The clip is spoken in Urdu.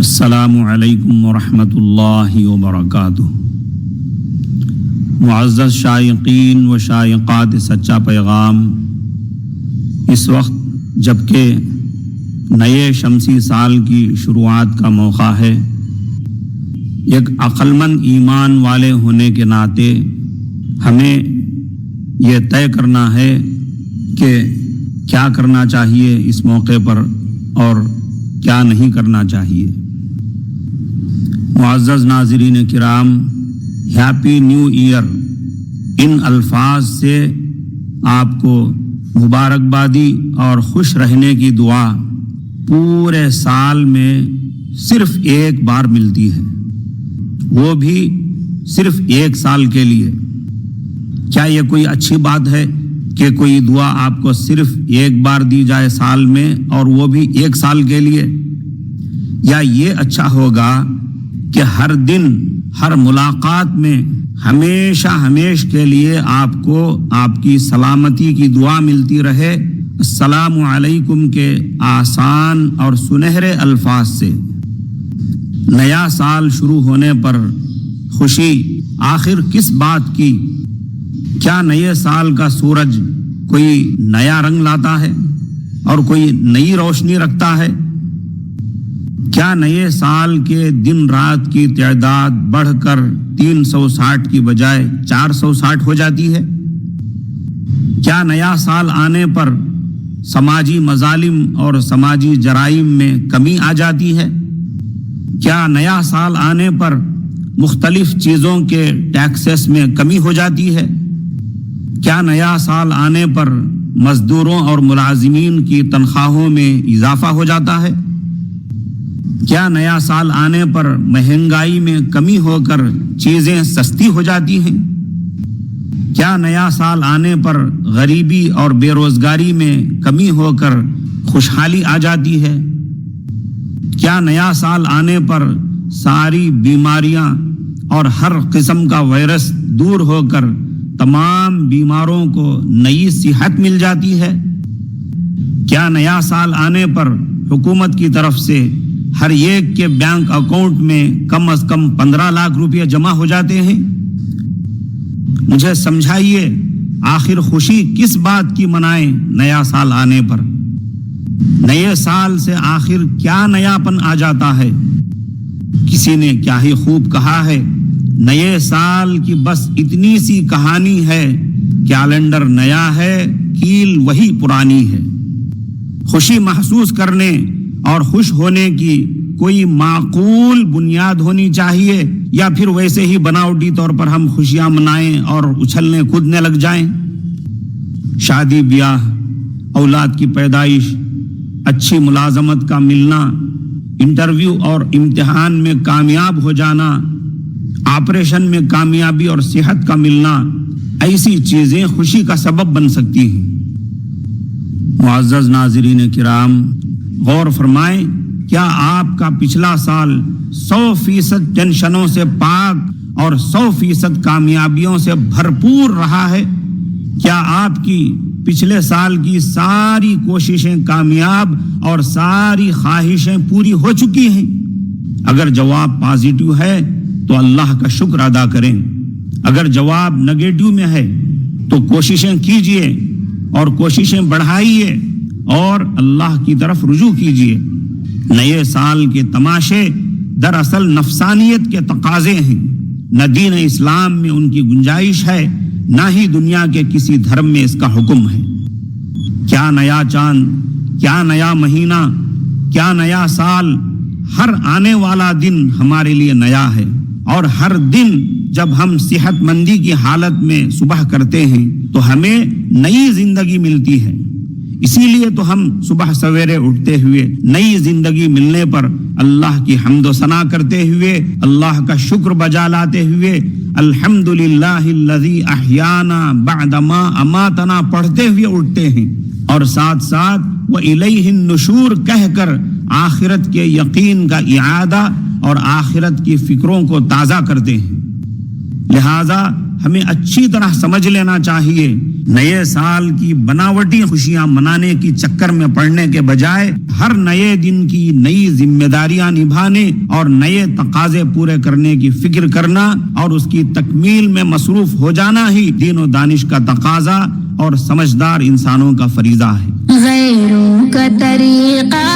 السلام علیکم ورحمۃ اللہ وبرکاتہ۔ معزز شائقین و شائقات سچا پیغام، اس وقت جبکہ نئے شمسی سال کی شروعات کا موقع ہے، ایک عقلمند ایمان والے ہونے کے ناطے ہمیں یہ طے کرنا ہے کہ کیا کرنا چاہیے اس موقع پر اور کیا نہیں کرنا چاہیے۔ معزز ناظرین کرام، ہیپی نیو ایئر ان الفاظ سے آپ کو مبارکبادی اور خوش رہنے کی دعا پورے سال میں صرف ایک بار ملتی ہے، وہ بھی صرف ایک سال کے لیے۔ کیا یہ کوئی اچھی بات ہے کہ کوئی دعا آپ کو صرف ایک بار دی جائے سال میں، اور وہ بھی ایک سال کے لیے؟ یا یہ اچھا ہوگا کہ ہر دن ہر ملاقات میں ہمیشہ کے لیے آپ کو آپ کی سلامتی کی دعا ملتی رہے، السلام علیکم کے آسان اور سنہرے الفاظ سے؟ نیا سال شروع ہونے پر خوشی آخر کس بات کی؟ کیا نئے سال کا سورج کوئی نیا رنگ لاتا ہے اور کوئی نئی روشنی رکھتا ہے؟ کیا نئے سال کے دن رات کی تعداد بڑھ کر 360 کی بجائے 460 ہو جاتی ہے؟ کیا نیا سال آنے پر سماجی مظالم اور سماجی جرائم میں کمی آ جاتی ہے؟ کیا نیا سال آنے پر مختلف چیزوں کے ٹیکسز میں کمی ہو جاتی ہے؟ کیا نیا سال آنے پر مزدوروں اور ملازمین کی تنخواہوں میں اضافہ ہو جاتا ہے؟ کیا نیا سال آنے پر مہنگائی میں کمی ہو کر چیزیں سستی ہو جاتی ہیں؟ کیا نیا سال آنے پر غریبی اور بے روزگاری میں کمی ہو کر خوشحالی آ جاتی ہے؟ کیا نیا سال آنے پر ساری بیماریاں اور ہر قسم کا وائرس دور ہو کر تمام بیماروں کو نئی صحت مل جاتی ہے؟ کیا نیا سال آنے پر حکومت کی طرف سے ہر ایک کے بینک اکاؤنٹ میں کم از کم 15 لاکھ روپے جمع ہو جاتے ہیں؟ مجھے سمجھائیے، آخر خوشی کس بات کی منائیں نیا سال آنے پر؟ نئے سال سے آخر کیا نیاپن آ جاتا ہے؟ کسی نے کیا ہی خوب کہا ہے، نئے سال کی بس اتنی سی کہانی ہے، کیلنڈر نیا ہے، کیل وہی پرانی ہے۔ خوشی محسوس کرنے اور خوش ہونے کی کوئی معقول بنیاد ہونی چاہیے، یا پھر ویسے ہی بناوٹی طور پر ہم خوشیاں منائیں اور اچھلنے کودنے لگ جائیں؟ شادی بیاہ، اولاد کی پیدائش، اچھی ملازمت کا ملنا، انٹرویو اور امتحان میں کامیاب ہو جانا، آپریشن میں کامیابی اور صحت کا ملنا، ایسی چیزیں خوشی کا سبب بن سکتی ہیں۔ معزز ناظرین کرام، غور فرمائیں، کیا آپ کا پچھلا سال 100% ٹینشنوں سے پاک اور 100% کامیابیوں سے بھرپور رہا ہے؟ کیا آپ کی پچھلے سال کی ساری کوششیں کامیاب اور ساری خواہشیں پوری ہو چکی ہیں؟ اگر جواب پازیٹیو ہے تو اللہ کا شکر ادا کریں، اگر جواب نگیٹیو میں ہے تو کوششیں کیجئے اور کوششیں بڑھائیے اور اللہ کی طرف رجوع کیجئے۔ نئے سال کے تماشے دراصل نفسانیت کے تقاضے ہیں، نہ دین اسلام میں ان کی گنجائش ہے، نہ ہی دنیا کے کسی دھرم میں اس کا حکم ہے۔ کیا نیا چاند، کیا نیا مہینہ، کیا نیا سال؟ ہر آنے والا دن ہمارے لیے نیا ہے، اور ہر دن جب ہم صحت مندی کی حالت میں صبح کرتے ہیں تو ہمیں نئی زندگی ملتی ہے۔ اسی لیے تو ہم صبح سویرے اٹھتے ہوئے نئی زندگی ملنے پر اللہ کی حمد و ثنا کرتے ہوئے، اللہ کا شکر بجا لاتے ہوئے الحمدللہ الذی احیانا بعد ما اماتنا پڑھتے ہوئے اٹھتے ہیں، اور ساتھ ساتھ وَإِلَيْهِ النُّشُورُ کہہ کر آخرت کے یقین کا اعادہ اور آخرت کی فکروں کو تازہ کرتے ہیں۔ لہذا ہمیں اچھی طرح سمجھ لینا چاہیے. نئے سال کی بناوٹی خوشیاں منانے کی چکر میں پڑنے کے بجائے ہر نئے دن کی نئی ذمہ داریاں نبھانے اور نئے تقاضے پورے کرنے کی فکر کرنا اور اس کی تکمیل میں مصروف ہو جانا ہی دین و دانش کا تقاضا اور سمجھدار انسانوں کا فریضہ ہے. غیروں کا طریقہ